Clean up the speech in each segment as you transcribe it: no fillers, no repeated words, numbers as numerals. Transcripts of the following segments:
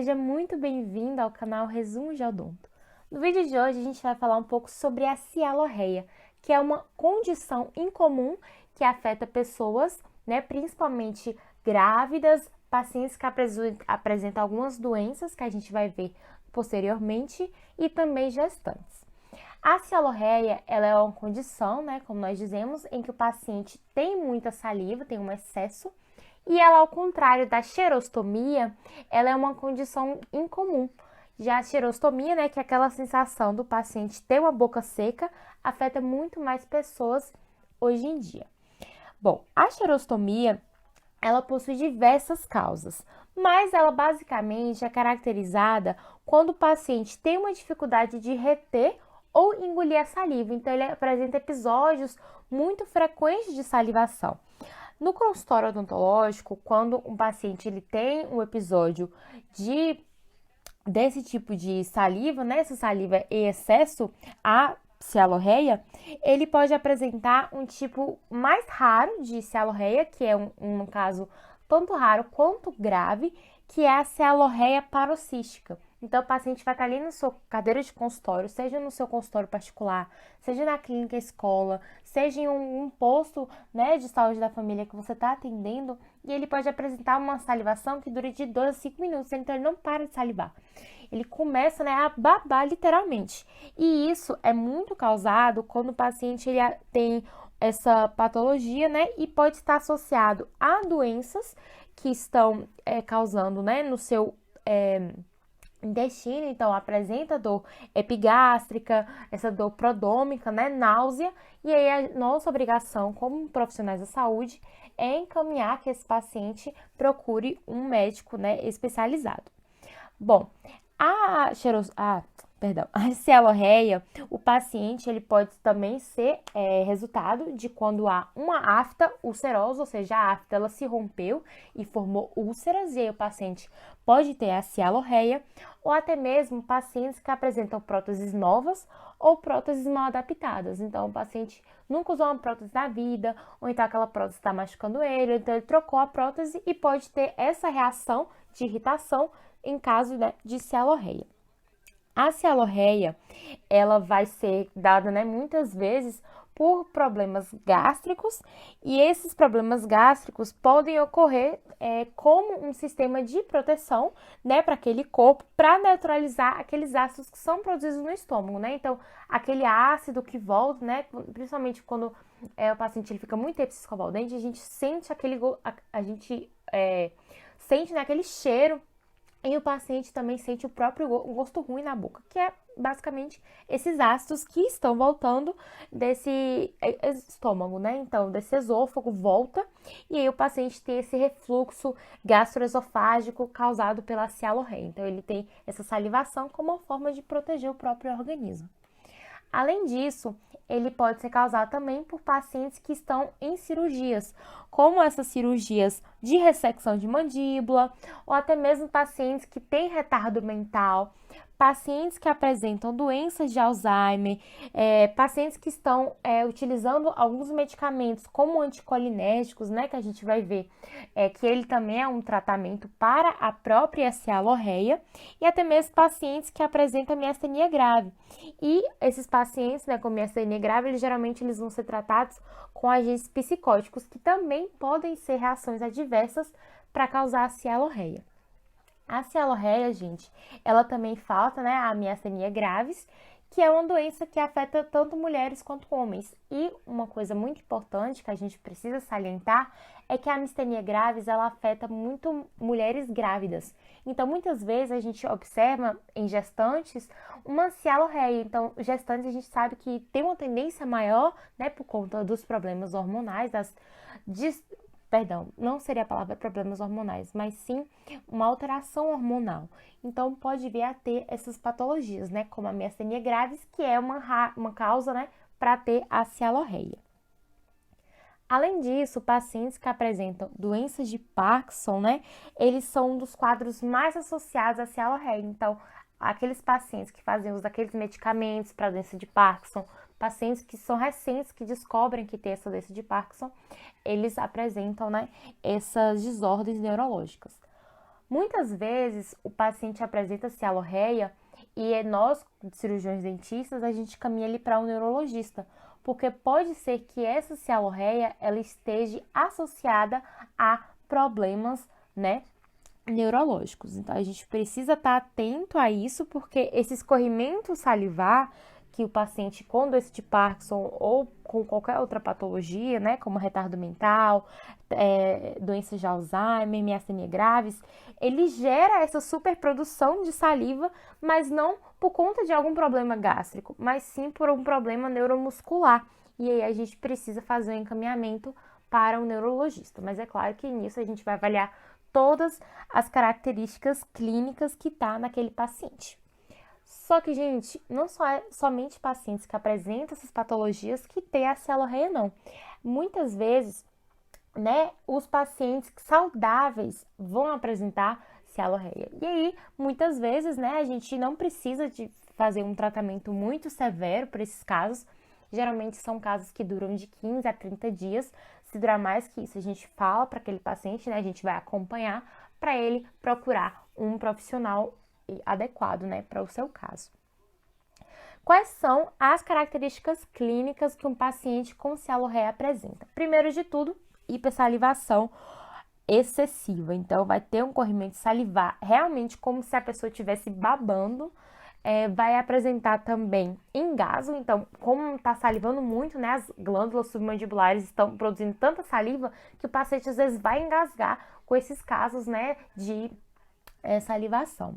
seja muito bem-vindo ao canal Resumo de Odonto. No vídeo de hoje a gente vai falar um pouco sobre a cialorreia, que é uma condição incomum que afeta pessoas, principalmente grávidas, pacientes que apresentam algumas doenças que a gente vai ver posteriormente e também gestantes. A cialorreia, ela é uma condição, como nós dizemos, em que o paciente tem muita saliva, tem um excesso, e ela, ao contrário da xerostomia, ela é uma condição incomum. Já a xerostomia, que é aquela sensação do paciente ter uma boca seca, afeta muito mais pessoas hoje em dia. Bom, a xerostomia, ela possui diversas causas, mas ela basicamente é caracterizada quando o paciente tem uma dificuldade de reter ou engolir a saliva. Então, ele apresenta episódios muito frequentes de salivação. No consultório odontológico, quando um paciente ele tem um episódio desse tipo de saliva, essa saliva em excesso, a cialorreia, ele pode apresentar um tipo mais raro de cialorreia, que é um caso tanto raro quanto grave, que é a cialorreia paroxística. Então, o paciente vai estar ali na sua cadeira de consultório, seja no seu consultório particular, seja na clínica escola, seja em um posto de saúde da família que você está atendendo, e ele pode apresentar uma salivação que dura de 2 a 5 minutos, então ele não para de salivar. Ele começa a babar literalmente. E isso é muito causado quando o paciente ele tem essa patologia, e pode estar associado a doenças que estão causando, no seu intestino. Então, apresenta dor epigástrica, essa dor prodômica, náusea, e aí a nossa obrigação como profissionais da saúde é encaminhar que esse paciente procure um médico, especializado. Bom, a cialorreia, o paciente ele pode também ser resultado de quando há uma afta ulcerosa, ou seja, a afta ela se rompeu e formou úlceras, e aí o paciente pode ter a cialorreia, ou até mesmo pacientes que apresentam próteses novas ou próteses mal adaptadas. Então, o paciente nunca usou uma prótese na vida, ou então aquela prótese está machucando ele, então ele trocou a prótese e pode ter essa reação de irritação em caso de cialorreia. A cialorreia, ela vai ser dada, muitas vezes por problemas gástricos, e esses problemas gástricos podem ocorrer como um sistema de proteção, para aquele corpo, para neutralizar aqueles ácidos que são produzidos no estômago, Então, aquele ácido que volta, principalmente quando o paciente ele fica muito tempo sem escovar o dente, a gente sente aquele cheiro. E o paciente também sente o próprio gosto ruim na boca, que é basicamente esses ácidos que estão voltando desse estômago, Então, desse esôfago volta, e aí o paciente tem esse refluxo gastroesofágico causado pela cialorreia. Então, ele tem essa salivação como uma forma de proteger o próprio organismo. Além disso, ele pode ser causado também por pacientes que estão em cirurgias, como essas cirurgias de ressecção de mandíbula, ou até mesmo pacientes que têm retardo mental, pacientes que apresentam doenças de Alzheimer, pacientes que estão utilizando alguns medicamentos como anticolinérgicos, que a gente vai ver que ele também é um tratamento para a própria cialorreia, e até mesmo pacientes que apresentam miastenia grave. E esses pacientes, com miastenia grave, eles vão ser tratados com agentes psicóticos, que também podem ser reações adversas para causar a cialorreia. A cialorreia, gente, ela também falta, a miastenia graves, que é uma doença que afeta tanto mulheres quanto homens. E uma coisa muito importante que a gente precisa salientar é que a miastenia graves, ela afeta muito mulheres grávidas. Então, muitas vezes a gente observa em gestantes uma cialorreia. Então, gestantes a gente sabe que tem uma tendência maior, por conta dos problemas hormonais, não seria a palavra problemas hormonais, mas sim uma alteração hormonal. Então, pode vir a ter essas patologias, como a miastenia graves, que é uma causa, para ter a cialorreia. Além disso, pacientes que apresentam doenças de Parkinson, eles são um dos quadros mais associados à cialorreia. Então, aqueles pacientes que fazem uso daqueles medicamentos para a doença de Parkinson, pacientes que são recentes, que descobrem que tem essa doença de Parkinson, eles apresentam, essas desordens neurológicas. Muitas vezes o paciente apresenta cialorreia e nós, cirurgiões dentistas, a gente caminha ele para um neurologista, porque pode ser que essa cialorreia ela esteja associada a problemas, né, neurológicos. Então a gente precisa estar atento a isso, porque esse escorrimento salivar que o paciente com doença de Parkinson ou com qualquer outra patologia, né, como retardo mental, doenças de Alzheimer, miastenia graves, ele gera essa superprodução de saliva, mas não por conta de algum problema gástrico, mas sim por um problema neuromuscular. E aí a gente precisa fazer um encaminhamento para um neurologista. Mas é claro que nisso a gente vai avaliar todas as características clínicas que tá naquele paciente. Só que, gente, não só é somente pacientes que apresentam essas patologias que têm a cialorreia, não. Muitas vezes, né, os pacientes saudáveis vão apresentar cialorreia. E aí, muitas vezes, né, a gente não precisa de fazer um tratamento muito severo para esses casos. Geralmente são casos que duram de 15 a 30 dias. Se durar mais que isso, a gente fala para aquele paciente, né, a gente vai acompanhar para ele procurar um profissional adequado, né, para o seu caso. Quais são as características clínicas que um paciente com cialorreia apresenta? Primeiro de tudo, hipersalivação excessiva. Então, vai ter um corrimento salivar realmente como se a pessoa estivesse babando. Vai apresentar também engasgo. Então, como está salivando muito, né, as glândulas submandibulares estão produzindo tanta saliva que o paciente às vezes vai engasgar com esses casos, né, de salivação.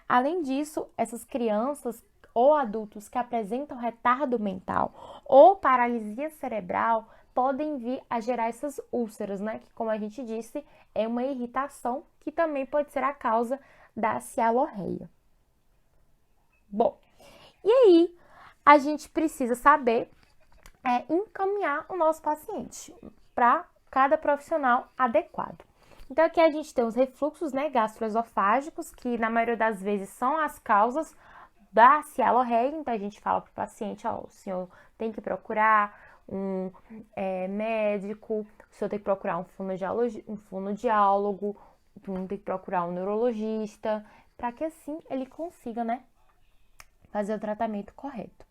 Além disso, essas crianças ou adultos que apresentam retardo mental ou paralisia cerebral podem vir a gerar essas úlceras, né? Que, como a gente disse, é uma irritação que também pode ser a causa da cialorreia. Bom, e aí a gente precisa saber encaminhar o nosso paciente para cada profissional adequado. Então, aqui a gente tem os refluxos, né, gastroesofágicos, que na maioria das vezes são as causas da cialorreia. Então, a gente fala para o paciente, ó, o senhor tem que procurar um médico, o senhor tem que procurar um fonoaudiólogo, tem que procurar um neurologista, para que assim ele consiga, né, fazer o tratamento correto.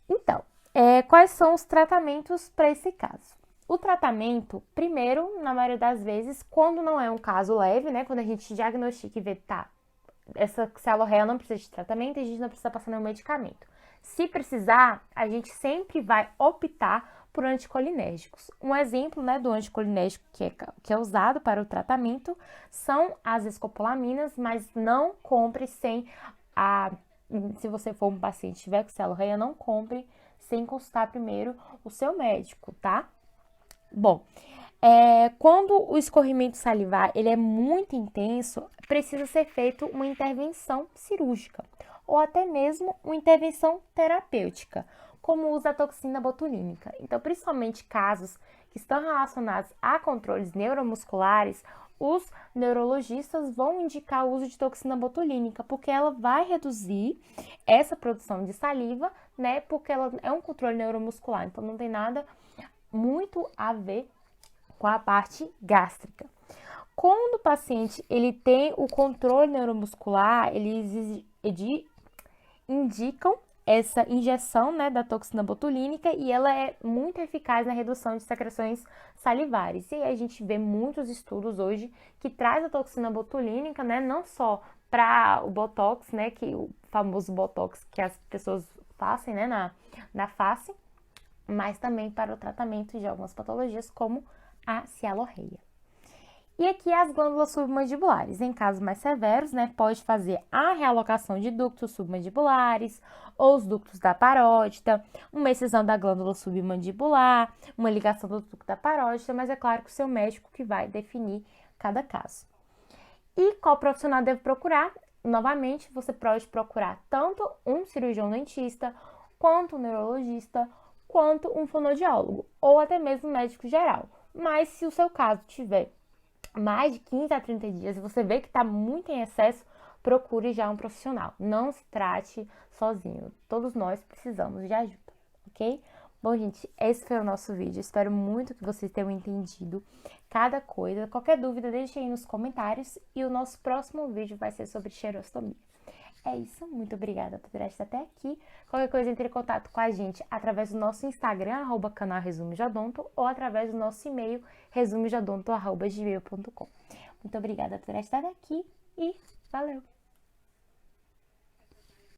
Então, quais são os tratamentos para esse caso? O tratamento, primeiro, na maioria das vezes, quando não é um caso leve, né? Quando a gente diagnostica e vê, tá, essa cialorreia não precisa de tratamento, a gente não precisa passar nenhum medicamento. Se precisar, a gente sempre vai optar por anticolinérgicos. Um exemplo, né, do anticolinérgico que é usado para o tratamento são as escopolaminas, mas não compre se você for um paciente que tiver com cialorreia, não compre sem consultar primeiro o seu médico, tá? Bom, quando o escorrimento salivar ele é muito intenso, precisa ser feita uma intervenção cirúrgica ou até mesmo uma intervenção terapêutica, como o uso da toxina botulínica. Então, principalmente casos que estão relacionados a controles neuromusculares, os neurologistas vão indicar o uso de toxina botulínica, porque ela vai reduzir essa produção de saliva, né? Porque ela é um controle neuromuscular, então não tem nada muito a ver com a parte gástrica. Quando o paciente ele tem o controle neuromuscular, eles indicam essa injeção, né, da toxina botulínica e ela é muito eficaz na redução de secreções salivares. E aí a gente vê muitos estudos hoje que traz a toxina botulínica, né, não só para o botox, né, que o famoso botox que as pessoas fazem, né, na face, mas também para o tratamento de algumas patologias como a cialorreia. E aqui as glândulas submandibulares. Em casos mais severos, né, pode fazer a realocação de ductos submandibulares ou os ductos da parótida, uma excisão da glândula submandibular, uma ligação do ducto da parótida, mas é claro que o seu médico que vai definir cada caso. E qual profissional deve procurar? Novamente, você pode procurar tanto um cirurgião dentista, quanto um neurologista, quanto um fonoaudiólogo, ou até mesmo um médico geral. Mas se o seu caso tiver mais de 15 a 30 dias e você vê que está muito em excesso, procure já um profissional. Não se trate sozinho. Todos nós precisamos de ajuda, ok? Bom, gente, esse foi o nosso vídeo. Espero muito que vocês tenham entendido cada coisa. Qualquer dúvida, deixe aí nos comentários. E o nosso próximo vídeo vai ser sobre xerostomia. É isso, muito obrigada por ter assistido até aqui. Qualquer coisa, entre em contato com a gente através do nosso Instagram, @canal Resumo de Odonto, ou através do nosso e-mail, resumodonto@gmail.com. Muito obrigada por ter assistido até aqui e valeu!